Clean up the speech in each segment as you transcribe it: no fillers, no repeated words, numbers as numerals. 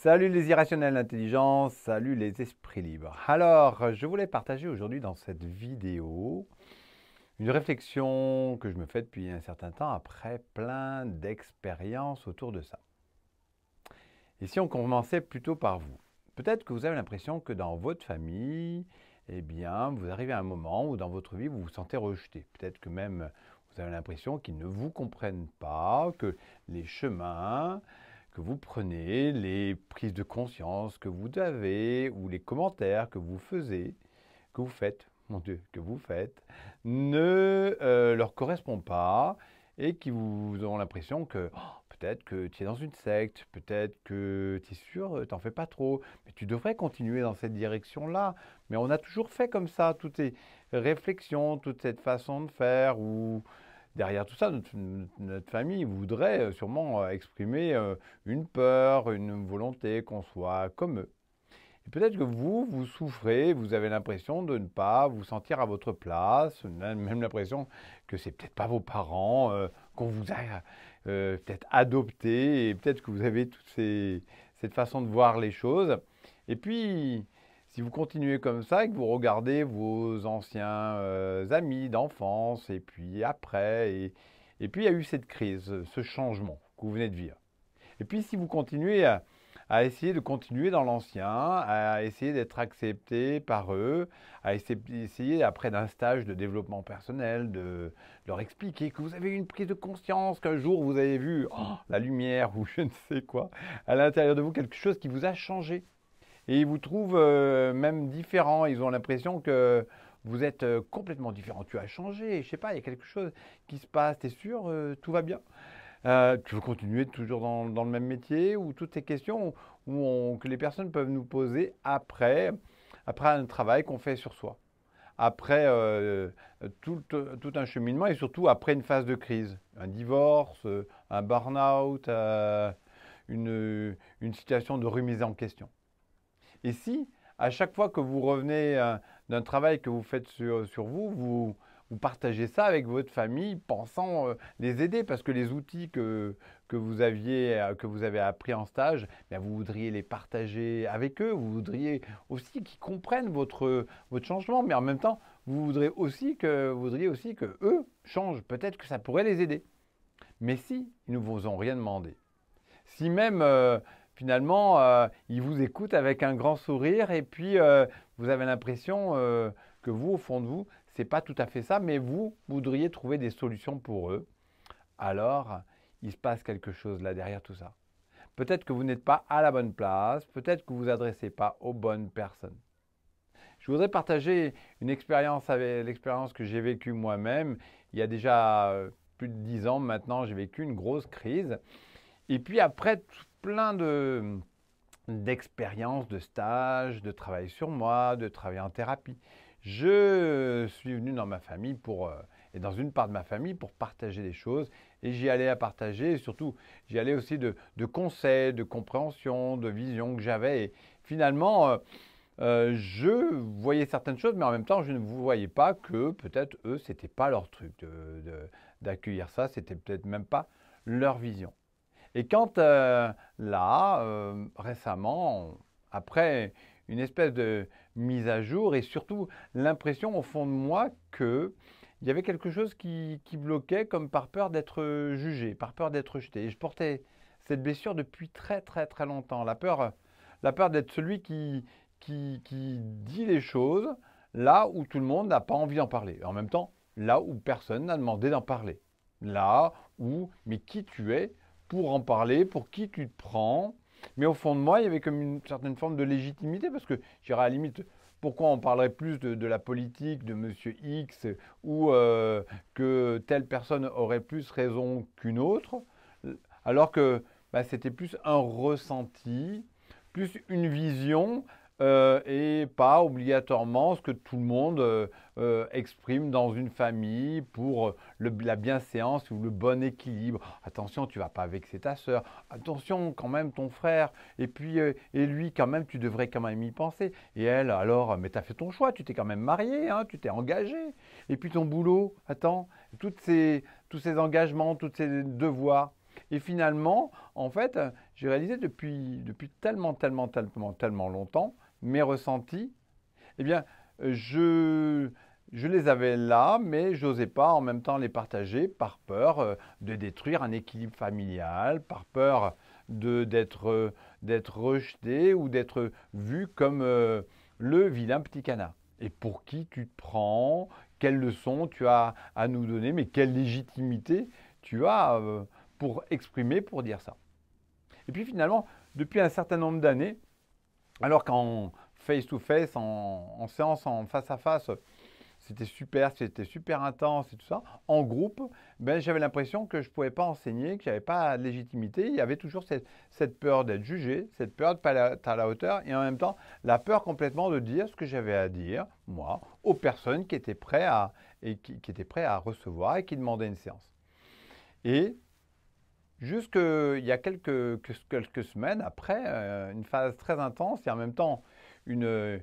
Salut les irrationnels d'intelligence, salut les esprits libres. Alors, je voulais partager aujourd'hui dans cette vidéo une réflexion que je me fais depuis un certain temps après plein d'expériences autour de ça. Et si on commençait plutôt par vous, peut-être que vous avez l'impression que dans votre famille, eh bien, vous arrivez à un moment où dans votre vie, vous vous sentez rejeté. Peut-être que même vous avez l'impression qu'ils ne vous comprennent pas, que les chemins que vous prenez, les prises de conscience que vous avez ou les commentaires que vous faites, mon Dieu, que vous faites, ne leur correspondent pas et qui vous ont l'impression que peut-être que tu es dans une secte, peut-être que tu es sûr, t'en fais pas trop, mais tu devrais continuer dans cette direction-là. Mais on a toujours fait comme ça, toutes ces réflexions, toute cette façon de faire, ou derrière tout ça, notre famille voudrait sûrement exprimer une peur, une volonté qu'on soit comme eux. Et peut-être que vous souffrez, vous avez l'impression de ne pas vous sentir à votre place, même l'impression que c'est peut-être pas vos parents, qu'on vous a peut-être adopté, et peut-être que vous avez cette façon de voir les choses. Et puis, si vous continuez comme ça et que vous regardez vos anciens amis d'enfance, et puis après, et puis il y a eu cette crise, ce changement que vous venez de vivre. Et puis si vous continuez à essayer de continuer dans l'ancien, à essayer d'être accepté par eux, à essayer après d'un stage de développement personnel, de leur expliquer que vous avez eu une prise de conscience, qu'un jour vous avez vu la lumière ou je ne sais quoi, à l'intérieur de vous, quelque chose qui vous a changé. Et ils vous trouvent même différent, ils ont l'impression que vous êtes complètement différent. Tu as changé, je sais pas, il y a quelque chose qui se passe, t'es sûr, tout va bien. Tu veux continuer toujours dans le même métier ou toutes ces questions que les personnes peuvent nous poser après un travail qu'on fait sur soi, après tout un cheminement et surtout après une phase de crise, un divorce, un burn-out, une situation de remise en question. Et si, à chaque fois que vous revenez d'un travail que vous faites sur vous, vous partagez ça avec votre famille, pensant les aider, parce que les outils que vous avez appris en stage, bien, vous voudriez les partager avec eux, vous voudriez aussi qu'ils comprennent votre changement, mais en même temps, vous voudriez aussi que eux changent. Peut-être que ça pourrait les aider. Mais si, ils ne vous ont rien demandé. Si même finalement ils vous écoutent avec un grand sourire et puis vous avez l'impression que vous, au fond de vous, c'est pas tout à fait ça, mais vous voudriez trouver des solutions pour eux, alors il se passe quelque chose là derrière tout ça. Peut-être que vous n'êtes pas à la bonne place, peut-être que vous vous adressez pas aux bonnes personnes. Je voudrais partager une expérience avec l'expérience que j'ai vécue moi-même. Il y a déjà plus de 10 ans maintenant, j'ai vécu une grosse crise. Et puis après, plein d'expériences, de stages, de travail sur moi, de travail en thérapie. Je suis venu dans ma famille et dans une part de ma famille pour partager des choses. Et j'y allais à partager, et surtout, j'y allais aussi de conseils, de compréhension, de vision que j'avais. Et finalement, je voyais certaines choses, mais en même temps, je ne vous voyais pas que peut-être eux, c'était pas leur truc d'accueillir ça, c'était peut-être même pas leur vision. Et quand là, récemment, après une espèce de mise à jour et surtout l'impression au fond de moi qu'il y avait quelque chose qui bloquait comme par peur d'être jugé, par peur d'être rejeté. Et je portais cette blessure depuis très très très longtemps. La peur d'être celui qui dit les choses là où tout le monde n'a pas envie d'en parler. Et en même temps, là où personne n'a demandé d'en parler. Là où, mais qui tu es pour en parler, pour qui tu te prends. Mais au fond de moi, il y avait comme une certaine forme de légitimité, parce que j'irais à la limite, pourquoi on parlerait plus de la politique de Monsieur X, ou que telle personne aurait plus raison qu'une autre, alors que bah, c'était plus un ressenti, plus une vision, et pas obligatoirement ce que tout le monde exprime dans une famille pour la bienséance ou le bon équilibre. Attention, tu vas pas vexer ta sœur. Attention, quand même, ton frère. Et puis, et lui, quand même, tu devrais quand même y penser. Et elle, alors, mais tu as fait ton choix, tu t'es quand même marié, hein, tu t'es engagé. Et puis ton boulot, attends, tous ces engagements, tous ces devoirs. Et finalement, en fait, j'ai réalisé depuis tellement longtemps, mes ressentis, eh bien, je, je les avais là, mais je n'osais pas en même temps les partager par peur de détruire un équilibre familial, par peur d'être rejeté ou d'être vu comme le vilain petit canard. Et pour qui tu te prends? Quelle leçon tu as à nous donner? Mais quelle légitimité tu as pour exprimer, pour dire ça? Et puis finalement, depuis un certain nombre d'années, alors qu'en face-to-face, en séance, en face-à-face, c'était super intense et tout ça, en groupe, ben, j'avais l'impression que je ne pouvais pas enseigner, que je n'avais pas de légitimité. Il y avait toujours cette peur d'être jugé, cette peur de ne pas être à la hauteur et en même temps, la peur complètement de dire ce que j'avais à dire, moi, aux personnes qui étaient prêtes qui étaient prêts à recevoir et qui demandaient une séance. Et jusqu'il y a quelques semaines après, une phase très intense et en même temps une,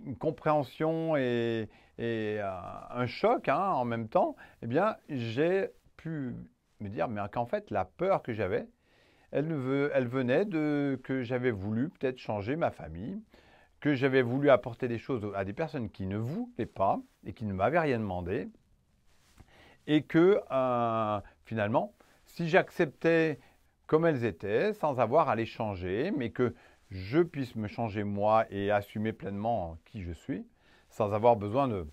une compréhension et un choc hein, en même temps, eh bien, j'ai pu me dire mais qu'en fait, la peur que j'avais, elle venait de que j'avais voulu peut-être changer ma famille, que j'avais voulu apporter des choses à des personnes qui ne voulaient pas et qui ne m'avaient rien demandé, et que finalement, si j'acceptais comme elles étaient, sans avoir à les changer, mais que je puisse me changer moi et assumer pleinement qui je suis, sans avoir besoin de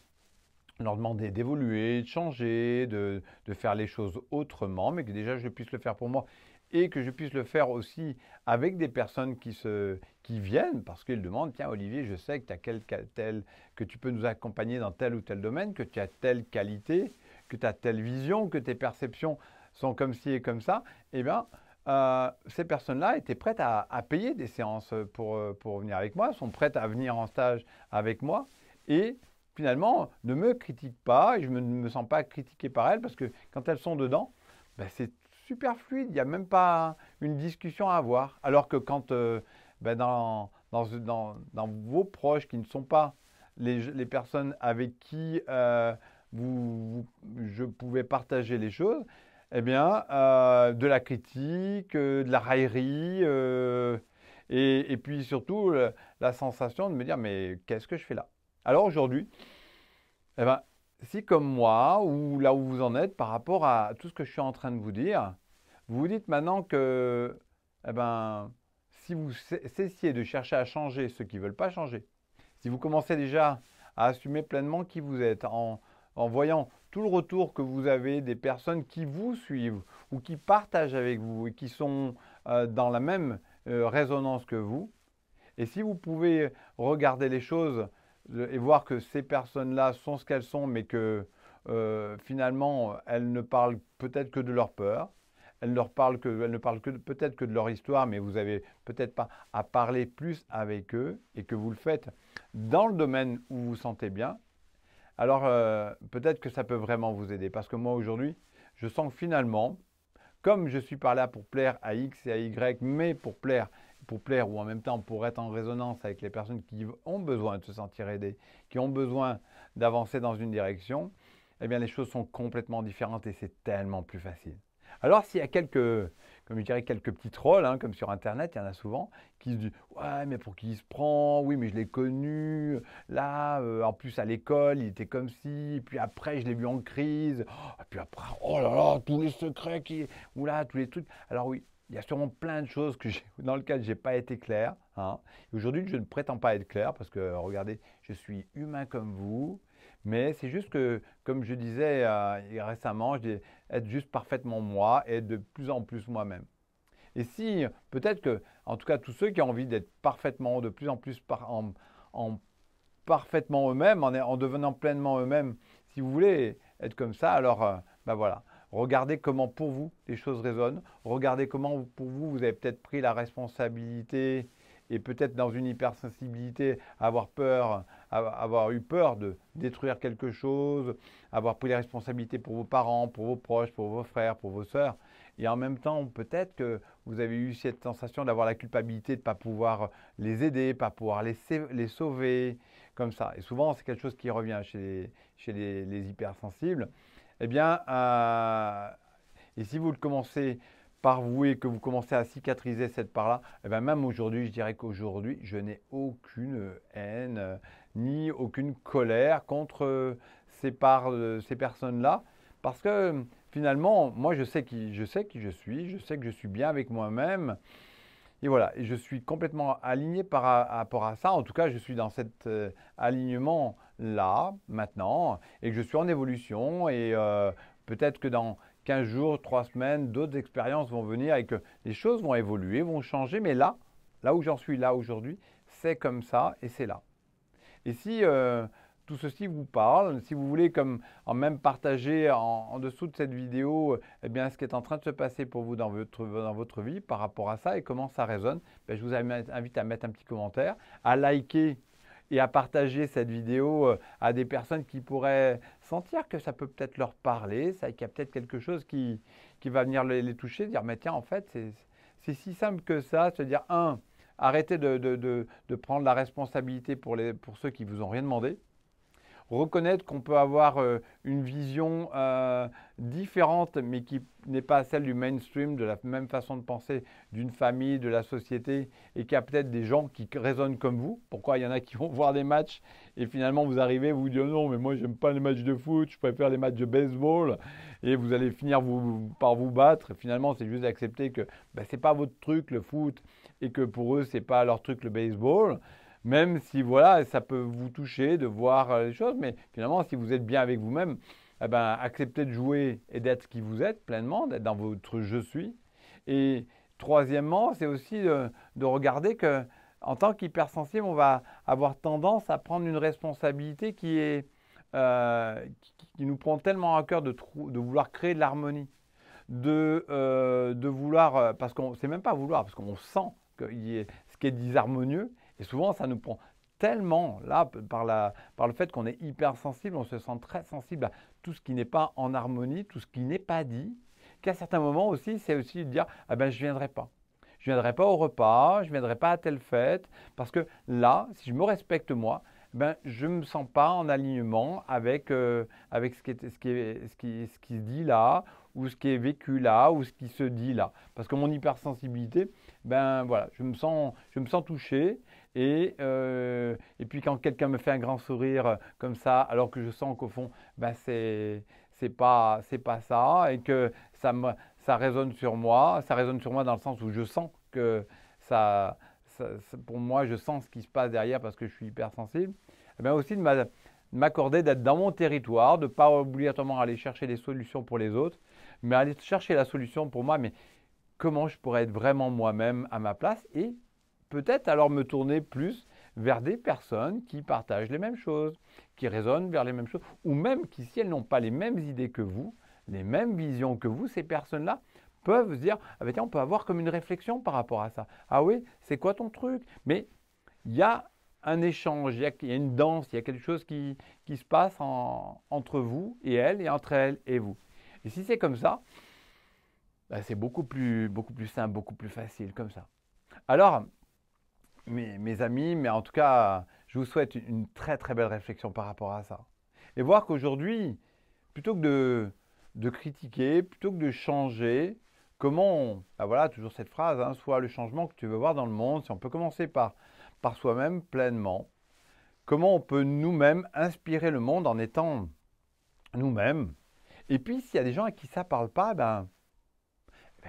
leur demander d'évoluer, de changer, de faire les choses autrement, mais que déjà je puisse le faire pour moi et que je puisse le faire aussi avec des personnes qui viennent parce qu'ils demandent, tiens Olivier, je sais que tu as que tu peux nous accompagner dans tel ou tel domaine, que tu as telle qualité, que tu as telle vision, que tes perceptions sont comme ci et comme ça, eh bien, ces personnes-là étaient prêtes à payer des séances pour venir avec moi, sont prêtes à venir en stage avec moi et finalement ne me critiquent pas et je ne me sens pas critiqué par elles parce que quand elles sont dedans, ben, c'est super fluide, il n'y a même pas une discussion à avoir. Alors que quand ben, dans vos proches qui ne sont pas les personnes avec qui je pouvais partager les choses, eh bien, de la critique, de la raillerie, et puis surtout la sensation de me dire, mais qu'est-ce que je fais là? Alors aujourd'hui, eh ben, si comme moi, ou là où vous en êtes par rapport à tout ce que je suis en train de vous dire, vous vous dites maintenant que, eh ben, si vous cessiez de chercher à changer ceux qui ne veulent pas changer, si vous commencez déjà à assumer pleinement qui vous êtes, en voyant tout le retour que vous avez des personnes qui vous suivent ou qui partagent avec vous et qui sont dans la même résonance que vous, et si vous pouvez regarder les choses et voir que ces personnes-là sont ce qu'elles sont, mais que finalement, elles ne parlent peut-être que de leur peur, elles ne parlent que peut-être que de leur histoire, mais vous n'avez peut-être pas à parler plus avec eux et que vous le faites dans le domaine où vous vous sentez bien, alors peut-être que ça peut vraiment vous aider. Parce que moi, aujourd'hui, je sens que finalement, comme je suis pas là pour plaire à X et à Y, mais pour plaire ou en même temps pour être en résonance avec les personnes qui ont besoin de se sentir aidées, qui ont besoin d'avancer dans une direction, eh bien les choses sont complètement différentes et c'est tellement plus facile. Alors s'il y a comme je dirais, quelques petits trolls, hein, comme sur Internet, il y en a souvent, qui se disent ouais, mais pour qui il se prend? Oui, mais je l'ai connu. Là, en plus à l'école, il était comme ci. Puis après, je l'ai vu en crise. Oh, puis après, oh là là, tous les secrets ou là, tous les trucs. Alors oui, il y a sûrement plein de choses dans lesquelles je n'ai pas été clair. Hein. Aujourd'hui, je ne prétends pas être clair parce que, regardez, je suis humain comme vous. Mais c'est juste que, comme je disais récemment, je dis être juste parfaitement moi et être de plus en plus moi-même. Et si, peut-être que, en tout cas, tous ceux qui ont envie d'être parfaitement, de plus en plus en parfaitement eux-mêmes, en devenant pleinement eux-mêmes, si vous voulez être comme ça, alors, ben voilà. Regardez comment pour vous les choses résonnent. Regardez comment pour vous, vous avez peut-être pris la responsabilité et peut-être dans une hypersensibilité, avoir eu peur de détruire quelque chose, avoir pris les responsabilités pour vos parents, pour vos proches, pour vos frères, pour vos sœurs. Et en même temps, peut-être que vous avez eu cette sensation d'avoir la culpabilité de ne pas pouvoir les aider, pas pouvoir les sauver, comme ça. Et souvent, c'est quelque chose qui revient chez les hypersensibles. Eh bien, Et si vous le commencez par vous et que vous commencez à cicatriser cette part-là, eh bien même aujourd'hui, je dirais qu'aujourd'hui, je n'ai aucune haine ni aucune colère contre ces parts, ces personnes-là. Parce que finalement, moi, je sais qui je sais que je suis bien avec moi-même. Et voilà, et je suis complètement aligné par rapport à ça. En tout cas, je suis dans cet alignement-là maintenant et que je suis en évolution. Et peut-être que dans 15 jours, 3 semaines, d'autres expériences vont venir et que les choses vont évoluer, vont changer. Mais là où j'en suis là aujourd'hui, c'est comme ça et c'est là. Et si tout ceci vous parle, si vous voulez comme en même partager en dessous de cette vidéo eh bien, ce qui est en train de se passer pour vous dans votre vie par rapport à ça et comment ça résonne, ben, je vous invite à mettre un petit commentaire, à liker et à partager cette vidéo à des personnes qui pourraient sentir que ça peut peut-être leur parler, qu'il y a peut-être quelque chose qui va venir les toucher, dire mais tiens en fait c'est si simple que ça, se dire arrêtez de prendre la responsabilité pour ceux qui ne vous ont rien demandé. Reconnaître qu'on peut avoir une vision différente, mais qui n'est pas celle du mainstream, de la même façon de penser d'une famille, de la société, et qu'il y a peut-être des gens qui raisonnent comme vous. Pourquoi il y en a qui vont voir des matchs et finalement vous arrivez, vous dites non, mais moi j'aime pas les matchs de foot, je préfère les matchs de baseball, et vous allez finir par vous battre. Et finalement, c'est juste d'accepter que ce n'est pas votre truc le foot et que pour eux, ce n'est pas leur truc le baseball. Même si voilà, ça peut vous toucher de voir les choses, mais finalement, si vous êtes bien avec vous-même, eh ben, acceptez de jouer et d'être qui vous êtes pleinement, d'être dans votre je suis. Et troisièmement, c'est aussi de regarder que en tant qu'hypersensible, on va avoir tendance à prendre une responsabilité qui nous prend tellement à cœur de vouloir créer de l'harmonie, de vouloir, parce qu'on ne sait même pas vouloir, parce qu'on sent ce qui est disharmonieux. Et souvent, ça nous prend tellement, là, par le fait qu'on est hypersensible, on se sent très sensible à tout ce qui n'est pas en harmonie, tout ce qui n'est pas dit, qu'à certains moments aussi, c'est aussi de dire ah ben, je ne viendrai pas. Je ne viendrai pas au repas, je ne viendrai pas à telle fête, parce que là, si je me respecte moi, ben, je ne me sens pas en alignement avec ce qui se dit là, ou ce qui est vécu là, ou ce qui se dit là. Parce que mon hypersensibilité, ben voilà, je me sens touché. Et puis quand quelqu'un me fait un grand sourire comme ça, alors que je sens qu'au fond, ben c'est pas ça, et que ça résonne sur moi. Ça résonne sur moi dans le sens où je sens que pour moi, je sens ce qui se passe derrière parce que je suis hypersensible. Et bien aussi de m'accorder d'être dans mon territoire, de ne pas obligatoirement aller chercher des solutions pour les autres, mais aller chercher la solution pour moi, mais comment je pourrais être vraiment moi-même à ma place et peut-être alors me tourner plus vers des personnes qui partagent les mêmes choses, qui raisonnent vers les mêmes choses, ou même qui, si elles n'ont pas les mêmes idées que vous, les mêmes visions que vous, ces personnes-là peuvent se dire ah ben tiens, on peut avoir comme une réflexion par rapport à ça. Ah oui, c'est quoi ton truc? Mais il y a un échange, il y a une danse, il y a quelque chose qui se passe entre vous et elles, et entre elles et vous. Et si c'est comme ça, ben c'est beaucoup plus simple, beaucoup plus facile comme ça. Alors, mes amis, mais en tout cas, je vous souhaite une très très belle réflexion par rapport à ça. Et voir qu'aujourd'hui, plutôt que de critiquer, plutôt que de changer, ben voilà, toujours cette phrase, hein, soit le changement que tu veux voir dans le monde, si on peut commencer par soi-même pleinement, comment on peut nous-mêmes inspirer le monde en étant nous-mêmes. Et puis, s'il y a des gens à qui ça ne parle pas, ben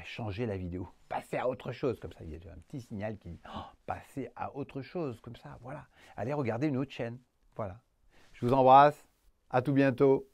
changez la vidéo, passez à autre chose, comme ça, il y a un petit signal qui dit passez à autre chose, comme ça, voilà. Allez regarder une autre chaîne, voilà. Je vous embrasse, à tout bientôt.